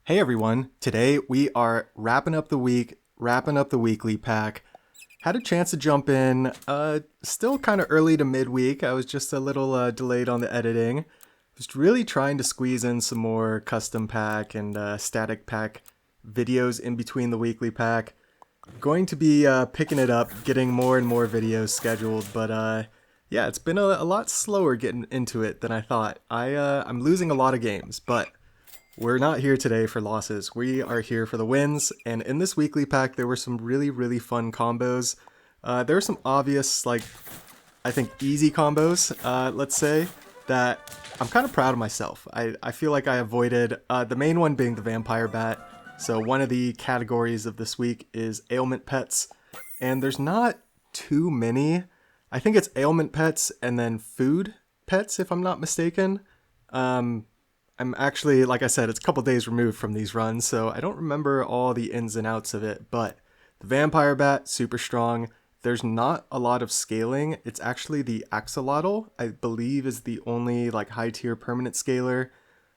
Hey everyone, today we are wrapping up the week, wrapping up the weekly pack. Had a chance to jump in, still kind of early to midweek. I was just a little delayed on the editing. Just really trying to squeeze in some more custom pack and static pack videos in between the weekly pack. Going to be picking it up, getting more and more videos scheduled, but yeah, it's been a lot slower getting into it than I thought. I'm losing a lot of games, but we're not here today for losses. We are here for the wins. And in this weekly pack, there were some really fun combos. There are some obvious, like, I think easy combos, let's say, that I'm kind of proud of myself. I feel like I avoided, the main one being the vampire bat. So one of the categories of this week is ailment pets. And there's not too many. I think it's ailment pets and then food pets, if I'm not mistaken. I'm actually, like I said, it's a couple days removed from these runs, so I don't remember all the ins and outs of it, but the Vampire Bat, super strong. There's not a lot of scaling. It's actually the Axolotl, I believe, is the only like high tier permanent scaler.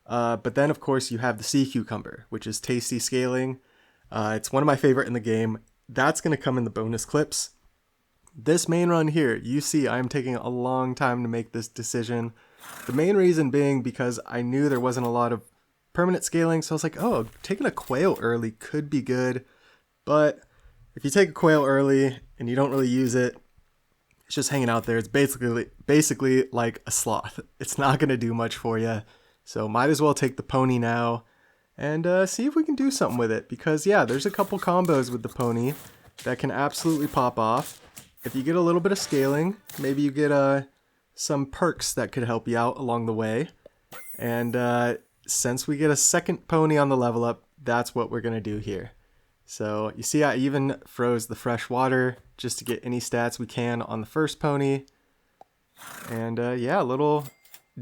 But then, of course, you have the Sea Cucumber, which is tasty scaling. It's one of my favorite in the game. That's going to come in the bonus clips. This main run here, you see I'm taking a long time to make this decision. The main reason being because I knew there wasn't a lot of permanent scaling, so I was like, oh, taking a quail early could be good. But if you take a quail early and you don't really use it, it's just hanging out there. It's basically like a sloth. It's not going to do much for you. So might as well take the pony now and see if we can do something with it. Because yeah, there's a couple combos with the pony that can absolutely pop off. If you get a little bit of scaling, maybe you get some perks that could help you out along the way. And since we get a second pony on the level up, that's what we're going to do here. So you see I even froze the fresh water just to get any stats we can on the first pony. And yeah, a little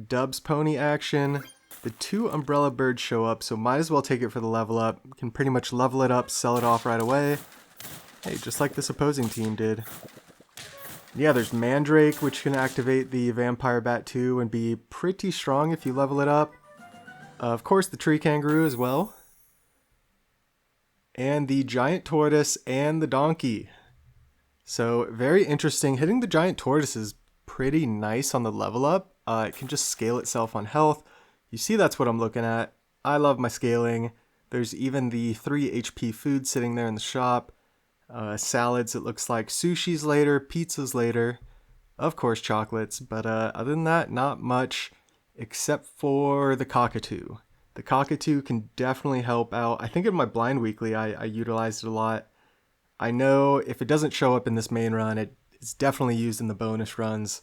Dubs pony action. The two umbrella birds show up, so might as well take it for the level up. We can pretty much level it up, sell it off right away. Hey, just like this opposing team did. Yeah, there's Mandrake, which can activate the Vampire Bat too and be pretty strong if you level it up. Of course, the Tree Kangaroo as well. And the Giant Tortoise and the Donkey. So, very interesting. Hitting the Giant Tortoise is pretty nice on the level up. It can just scale itself on health. You see that's what I'm looking at. I love my scaling. There's even the 3 HP food sitting there in the shop. Salads, it looks like sushis later, pizzas later, of course chocolates, but other than that, not much except for the cockatoo. The cockatoo can definitely help out. I think in my blind weekly I utilized it a lot. I know if it doesn't show up in this main run, it's definitely used in the bonus runs.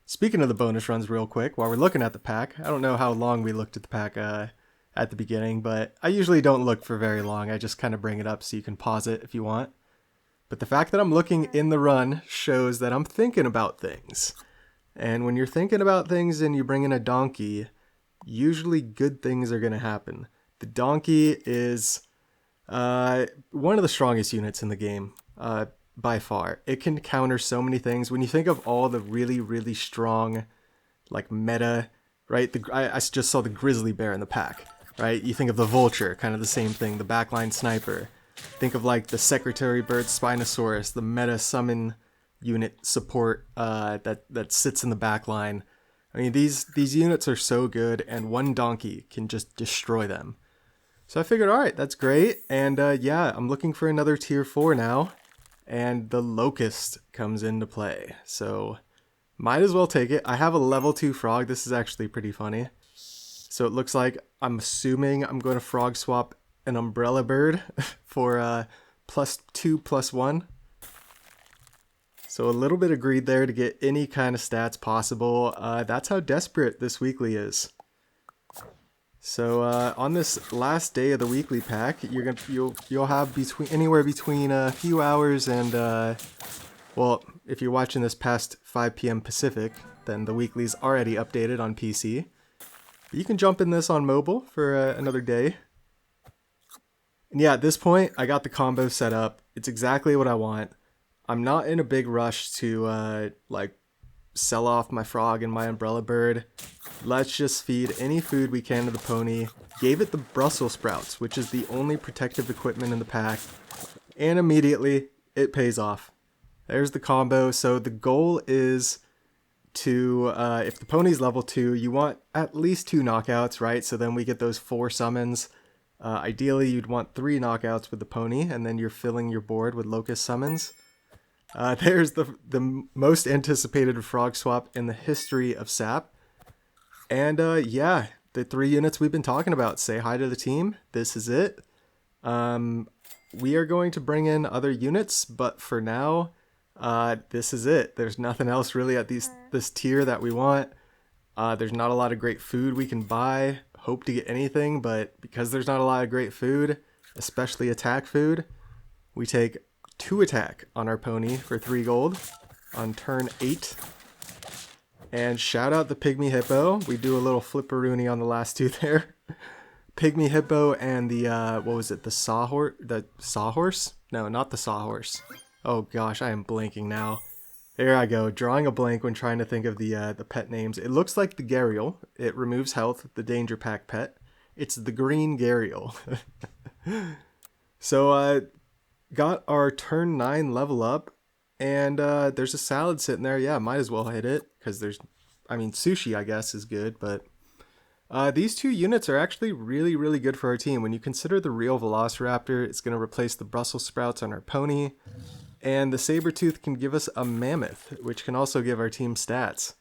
Speaking of the bonus runs real quick, while we're looking at the pack, I don't know how long we looked at the pack at the beginning, but I usually don't look for very long. I just kind of bring it up so you can pause it if you want. But the fact that I'm looking in the run shows that I'm thinking about things. And when you're thinking about things and you bring in a donkey, usually good things are going to happen. The donkey is one of the strongest units in the game, by far. It can counter so many things. When you think of all the really strong, like meta, right? I just saw the grizzly bear in the pack, right? You think of the vulture, kind of the same thing, the backline sniper. Think of like the Secretary Bird Spinosaurus, the meta summon unit support that sits in the back line. I mean, these units are so good, and one donkey can just destroy them. So I figured, all right, that's great. And yeah, I'm looking for another tier 4 now, and the Locust comes into play. So might as well take it. I have a level 2 frog. This is actually pretty funny. So it looks like I'm assuming I'm going to frog swap an umbrella bird for +2/+1. So a little bit of greed there to get any kind of stats possible. That's how desperate this weekly is. So on this last day of the weekly pack, you'll have anywhere between a few hours and well, if you're watching this past 5 p.m. Pacific, then the weekly's already updated on PC. But you can jump in this on mobile for another day. And yeah, at this point, I got the combo set up. It's exactly what I want. I'm not in a big rush to like sell off my frog and my umbrella bird. Let's just feed any food we can to the pony. Gave it the Brussels sprouts, which is the only protective equipment in the pack. And immediately, it pays off. There's the combo. So the goal is to, if the pony's level 2, you want at least 2 knockouts, right? So then we get those 4 summons. Ideally, you'd want 3 knockouts with the pony, and then you're filling your board with locust summons. There's the most anticipated frog swap in the history of SAP. And yeah, the 3 units we've been talking about. Say hi to the team. This is it. We are going to bring in other units, but for now, this is it. There's nothing else really at this tier that we want. There's not a lot of great food we can buy. Hope to get anything, but because there's not a lot of great food, especially attack food, we take 2 attack on our pony for 3 gold on turn 8. And shout out the Pygmy Hippo. We do a little flipperoonie on the last 2 there. Pygmy Hippo and the, what was it, the Sawhorse? The Sawhorse? No, not the Sawhorse. Oh gosh, I am blanking now. There I go, drawing a blank when trying to think of the pet names. It looks like the Gharial. It removes health, the Danger Pack pet. It's the green Gharial. So, got our turn 9 level up. And there's a salad sitting there. Yeah, might as well hit it. Because there's, I mean, sushi, I guess, is good. But these 2 units are actually really, really good for our team. When you consider the real Velociraptor, it's going to replace the Brussels sprouts on our pony. And the Sabertooth can give us a Mammoth, which can also give our team stats.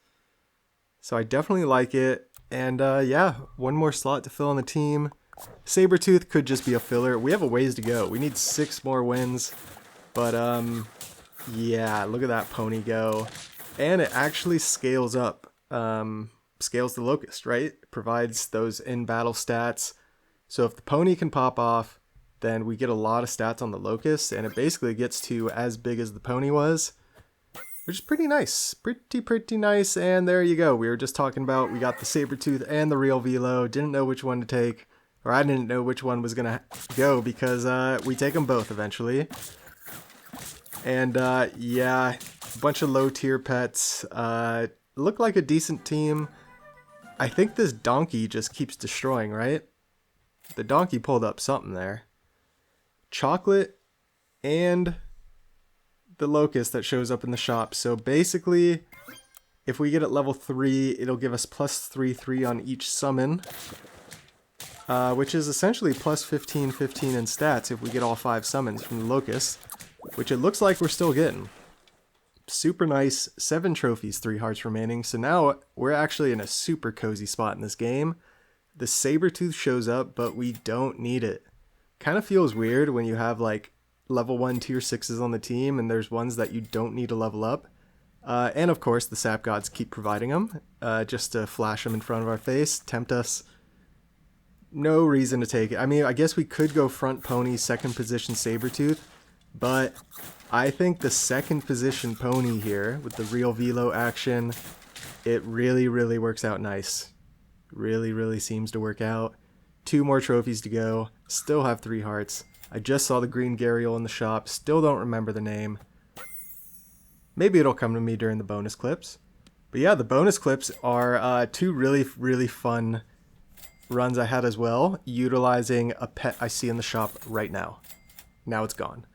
So I definitely like it. And yeah, 1 more slot to fill on the team. Sabertooth could just be a filler. We have a ways to go. We need 6 more wins. But yeah, look at that pony go. And it actually scales up. Scales the Locust, right? It provides those in-battle stats. So if the pony can pop off, then we get a lot of stats on the Locust, and it basically gets to as big as the pony was, which is pretty nice. Pretty nice, and there you go. We were just talking about, we got the Sabertooth and the Real Velo. Didn't know which one to take, or I didn't know which one was going to go, because we take them both eventually. And yeah, a bunch of low-tier pets. Look like a decent team. I think this donkey just keeps destroying, right? The donkey pulled up something there. Chocolate and the Locust that shows up in the shop. So basically, if we get at level 3, it'll give us plus 3/3 on each summon, which is essentially plus 15/15 in stats if we get all 5 summons from the Locust, which it looks like we're still getting. Super nice. 7 trophies, 3 hearts remaining. So now we're actually in a super cozy spot in this game. The Sabertooth shows up, but we don't need it. Kind of feels weird when you have like level 1 tier 6s on the team and there's ones that you don't need to level up. And of course the sap gods keep providing them, just to flash them in front of our face, tempt us. No reason to take it. I mean, I guess we could go front pony, 2nd position Sabertooth, but I think the 2nd position pony here with the Real Velo action, it really, really works out nice. Really seems to work out. 2 more trophies to go. Still have 3 hearts. I just saw the green Gharial in the shop. Still don't remember the name. Maybe it'll come to me during the bonus clips. But yeah, the bonus clips are 2 really fun runs I had as well, utilizing a pet I see in the shop right now. Now it's gone.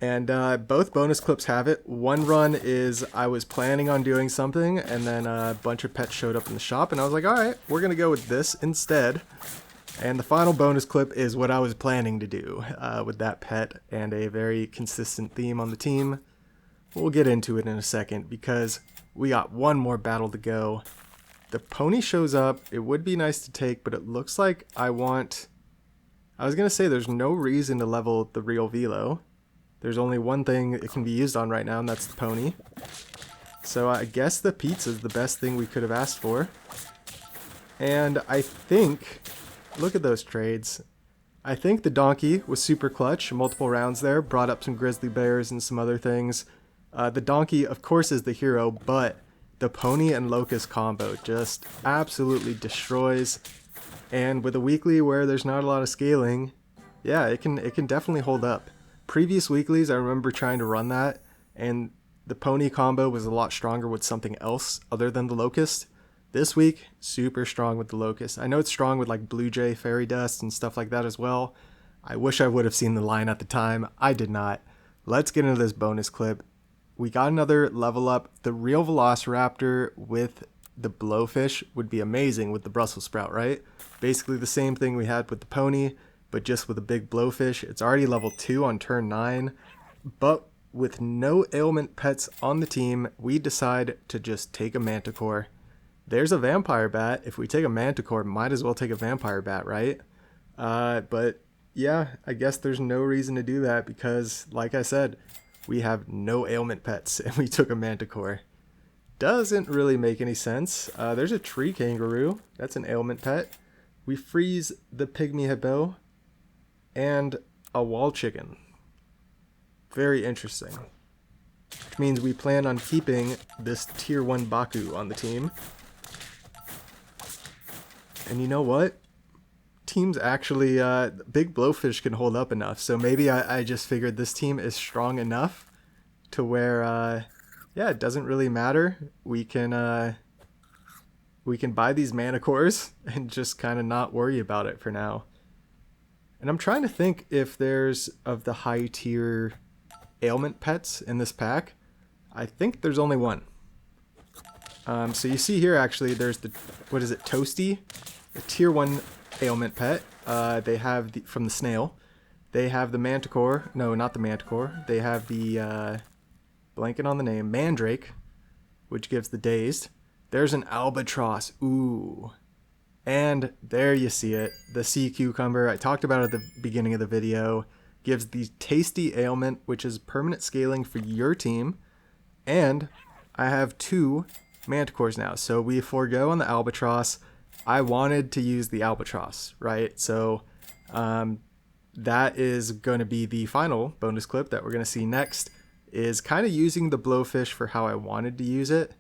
And both bonus clips have it. One run is I was planning on doing something, and then a bunch of pets showed up in the shop, and I was like, alright, we're going to go with this instead. And the final bonus clip is what I was planning to do with that pet, and a very consistent theme on the team. We'll get into it in a second, because we got 1 more battle to go. The pony shows up. It would be nice to take, but it looks like I was going to say there's no reason to level the Real Velo. There's only one thing it can be used on right now, and that's the pony. So I guess the pizza is the best thing we could have asked for. And I think, look at those trades. I think the donkey was super clutch, multiple rounds there, brought up some grizzly bears and some other things. The donkey, of course, is the hero, but the pony and locust combo just absolutely destroys. And with a weekly where there's not a lot of scaling, yeah, it can definitely hold up. Previous weeklies, I remember trying to run that, and the pony combo was a lot stronger with something else other than the locust. This week, super strong with the locust. I know it's strong with like blue jay, fairy dust, and stuff like that as well. I wish I would have seen the line at the time. I did not. Let's get into this bonus clip. We got another level up. The real Velociraptor with the blowfish would be amazing with the Brussels sprout, right? Basically the same thing we had with the pony, but just with a big blowfish. It's already level 2 on turn 9, but with no ailment pets on the team, we decide to just take a manticore. There's a vampire bat. If we take a manticore, might as well take a vampire bat, right? But yeah, I guess there's no reason to do that because, like I said, we have no ailment pets and we took a manticore. Doesn't really make any sense. There's a tree kangaroo. That's an ailment pet. We freeze the pygmy hippo and a wall chicken. Very interesting. Which means we plan on keeping this tier 1 Baku on the team. And you know what? Team's actually, big blowfish can hold up enough. So maybe I just figured this team is strong enough to where, yeah, it doesn't really matter. We can buy these manicores and just kind of not worry about it for now. And I'm trying to think if there's of the high tier ailment pets in this pack. I think there's only one. So you see here actually there's the, what is it, Toasty? A tier 1 ailment pet. They have the, from the snail. They have the manticore. No, not the manticore. They have the, blanket on the name, mandrake, which gives the dazed. There's an albatross. Ooh. And there you see it. The sea cucumber. I talked about it at the beginning of the video. Gives the tasty ailment, which is permanent scaling for your team. And I have 2 manticores now. So we forego on the albatross. I wanted to use the albatross, right? So that is going to be the final bonus clip that we're going to see next, is kind of using the blowfish for how I wanted to use it.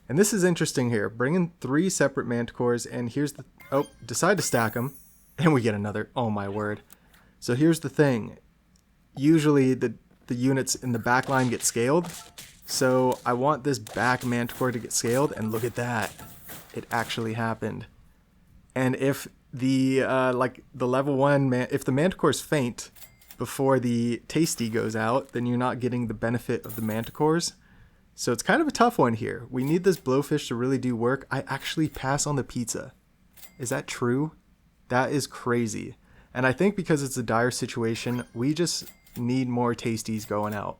And this is interesting here. Bring in 3 separate manticores, and here's the, oh, decide to stack them, and we get another. Oh my word. So here's the thing. Usually the units in the back line get scaled. So I want this back manticore to get scaled, and look at that. It actually happened. And if the, like the level 1, if the manticores faint before the tasty goes out, then you're not getting the benefit of the manticores. So it's kind of a tough one here. We need this blowfish to really do work. I actually pass on the pizza. Is that true? That is crazy. And I think because it's a dire situation, we just need more tasties going out.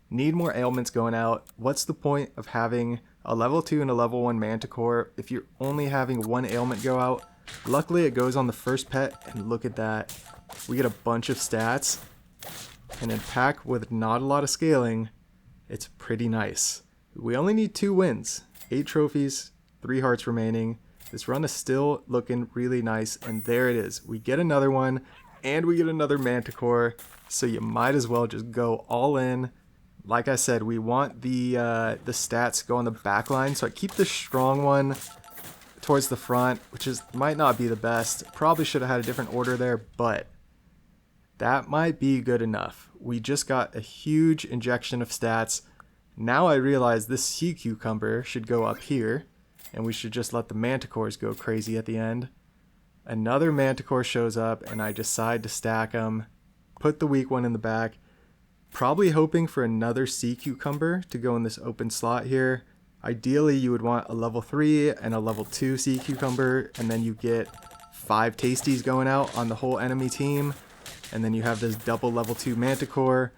Need more ailments going out. What's the point of having a level 2 and a level 1 manticore if you're only having 1 ailment go out? Luckily it goes on the first pet, and look at that. We get a bunch of stats, and in pack with not a lot of scaling, it's pretty nice. We only need 2 wins, 8 trophies, 3 hearts remaining. This run is still looking really nice, and there it is. We get another one, and we get another manticore, so you might as well just go all in. Like I said, we want the stats to go on the back line, so I keep the strong one towards the front, which is might not be the best. Probably should have had a different order there, but that might be good enough. We just got a huge injection of stats. Now I realize this sea cucumber should go up here, and we should just let the manticores go crazy at the end. Another manticore shows up, and I decide to stack them, put the weak one in the back, probably hoping for another sea cucumber to go in this open slot here. Ideally, you would want a level 3 and a level 2 sea cucumber, and then you get 5 tasties going out on the whole enemy team, and then you have this double level 2 manticore.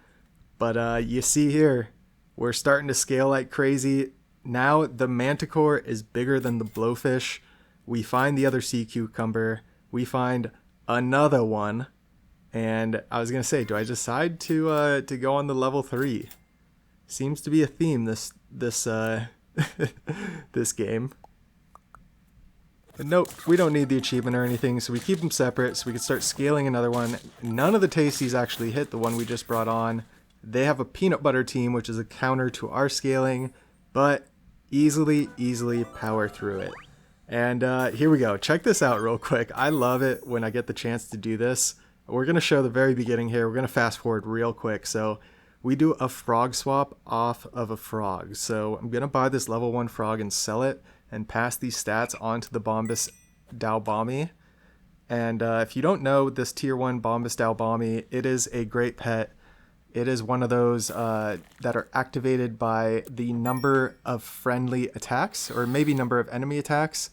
But you see here, we're starting to scale like crazy. Now the manticore is bigger than the blowfish. We find the other sea cucumber. We find another one. And I was going to say, do I decide to go on the level 3? Seems to be a theme this this game. But nope, we don't need the achievement or anything, so we keep them separate so we can start scaling another one. None of the tasties actually hit the one we just brought on. They have a peanut butter team, which is a counter to our scaling, but easily power through it. And here we go. Check this out real quick. I love it when I get the chance to do this. We're going to show the very beginning here. We're going to fast forward real quick. So we do a frog swap off of a frog. So I'm going to buy this level 1 frog and sell it and pass these stats onto the Bombus Dalbami. And if you don't know this tier 1 Bombus Dalbami, it is a great pet. It is one of those that are activated by the number of friendly attacks, or maybe number of enemy attacks.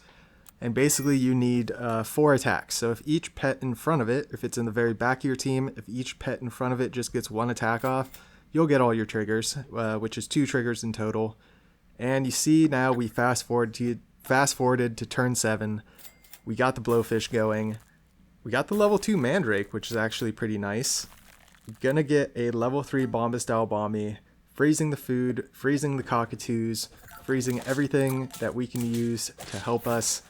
And basically you need 4 attacks. So if each pet in front of it, if it's in the very back of your team, if each pet in front of it just gets 1 attack off, you'll get all your triggers, which is 2 triggers in total. And you see now we fast forwarded to turn 7. We got the Blowfish going. We got the level 2 Mandrake, which is actually pretty nice. Gonna get a level 3 Bombus Dalbami, freezing the food, freezing the cockatoos, freezing everything that we can use to help us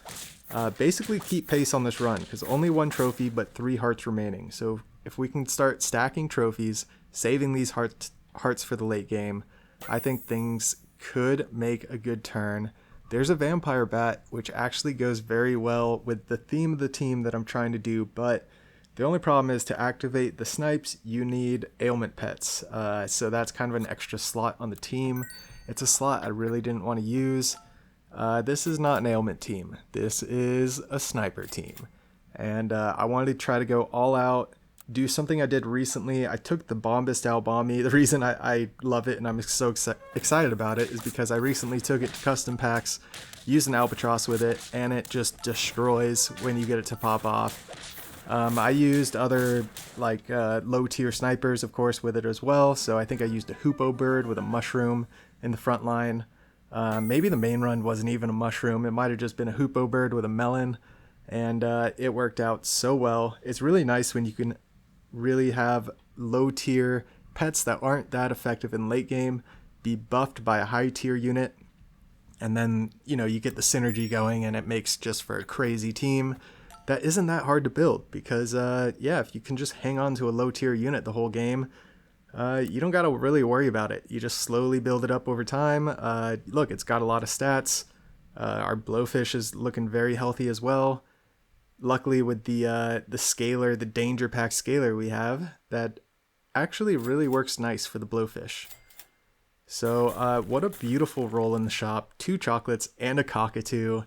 basically keep pace on this run, because only 1 trophy but 3 hearts remaining. So if we can start stacking trophies, saving these hearts for the late game, I think things could make a good turn. There's a Vampire Bat, which actually goes very well with the theme of the team that I'm trying to do, but the only problem is to activate the Snipes, you need ailment pets. So that's kind of an extra slot on the team. It's a slot I really didn't want to use. This is not an ailment team. This is a sniper team. And I wanted to try to go all out, do something I did recently. I took the Bombus Dalbami. The reason I love it and I'm so excited about it is because I recently took it to custom packs, used an Albatross with it, and it just destroys when you get it to pop off. I used other like low tier snipers, of course, with it as well. So I think I used a Hoopoe Bird with a mushroom in the front line. Maybe the main run wasn't even a mushroom. It might have just been a Hoopoe Bird with a melon. And it worked out so well. It's really nice when you can really have low tier pets that aren't that effective in late game be buffed by a high tier unit. And then, you know, you get the synergy going and it makes just for a crazy team that isn't that hard to build, because yeah, if you can just hang on to a low tier unit the whole game, you don't gotta really worry about it. You just slowly build it up over time. Look, it's got a lot of stats. Our Blowfish is looking very healthy as well. Luckily with the scaler, the danger pack scaler we have, that actually really works nice for the Blowfish. So what a beautiful roll in the shop. 2 chocolates and a cockatoo.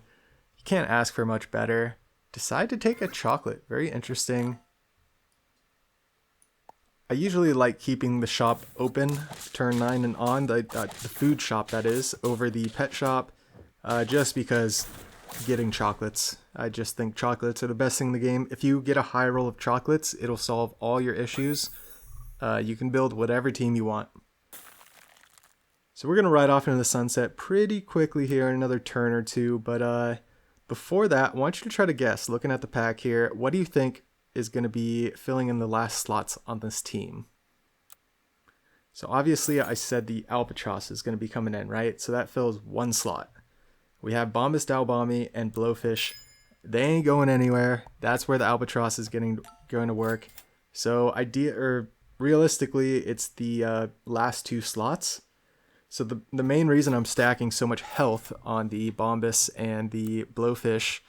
You can't ask for much better. Decide to take a chocolate. Very interesting. I usually like keeping the shop open turn 9 and on, the food shop that is, over the pet shop, just because getting chocolates. I just think chocolates are the best thing in the game. If you get a high roll of chocolates, it'll solve all your issues. You can build whatever team you want. So we're going to ride off into the sunset pretty quickly here in another turn or two, but before that, I want you to try to guess, looking at the pack here, what do you think is going to be filling in the last slots on this team? So obviously I said the Albatross is going to be coming in, right? So that fills 1 slot. We have Bombus Dalbami and Blowfish. They ain't going anywhere. That's where the Albatross is going to work. So realistically, it's the last 2 slots. So the main reason I'm stacking so much health on the Bombus and the Blowfish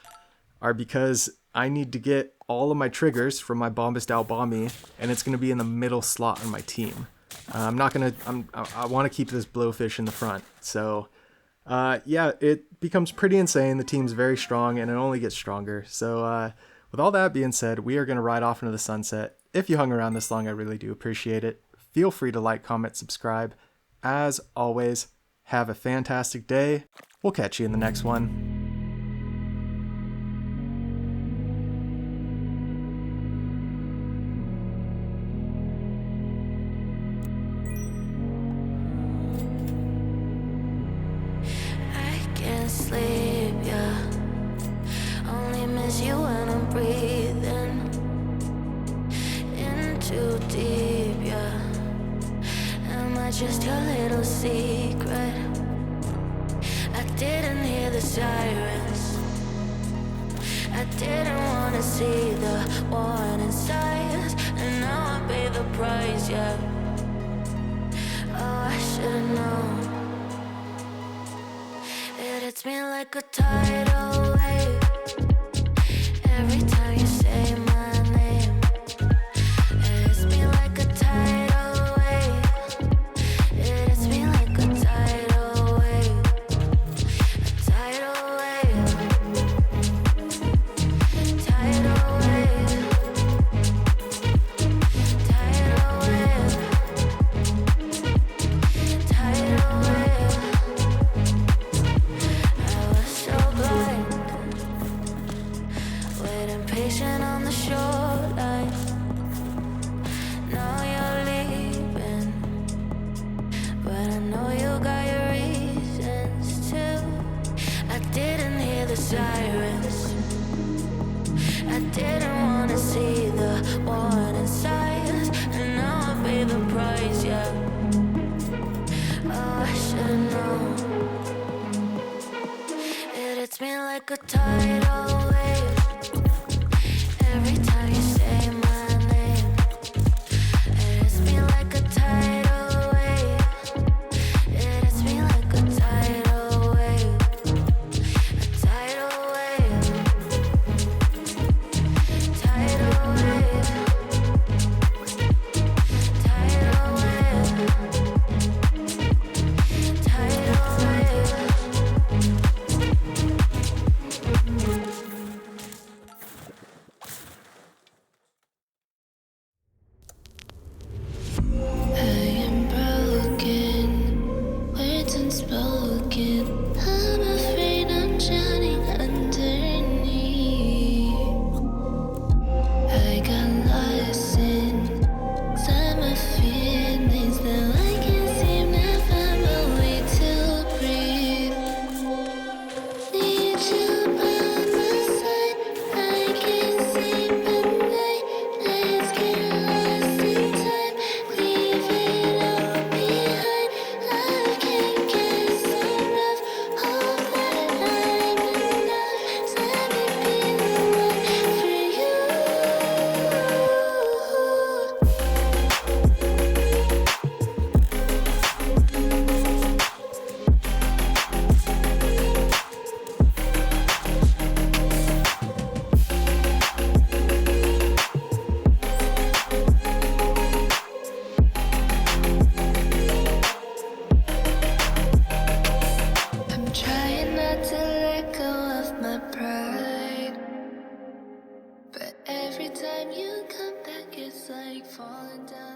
are because I need to get all of my triggers from my Bombus Dalbami, and it's going to be in the middle slot on my team. I want to keep this Blowfish in the front. So yeah, it becomes pretty insane. The team's very strong, and it only gets stronger. So with all that being said, we are going to ride off into the sunset. If you hung around this long, I really do appreciate it. Feel free to like, comment, subscribe. As always, have a fantastic day. We'll catch you in the next one. Sleep, yeah. Only miss you when I'm breathing in too deep, yeah. Am I just your little secret? I didn't hear the sirens. I didn't want to see the warning signs, and now I pay the price, yeah. Oh, I should've known. It hits me like a tidal wave every time you say my name. It hits me like a tidal wave like a tidal wave. Every time you say my name, it hits me like a tidal wave. It hits me like a tidal wave. A tidal wave. Tidal wave. Tidal wave. Tidal wave. I am broken, words unspoken. I'm afraid I'm drowning underneath. I got lost in summer feelings. Now I can't seem to find a way to breathe. Need you by my side. I can't sleep at night. Let's get lost in time. Leave it all behind. Life can get so rough. Hope that I'm enough. Let me be the one for you. I'm trying not to let go of my pride, but every time you come back, it's like falling down.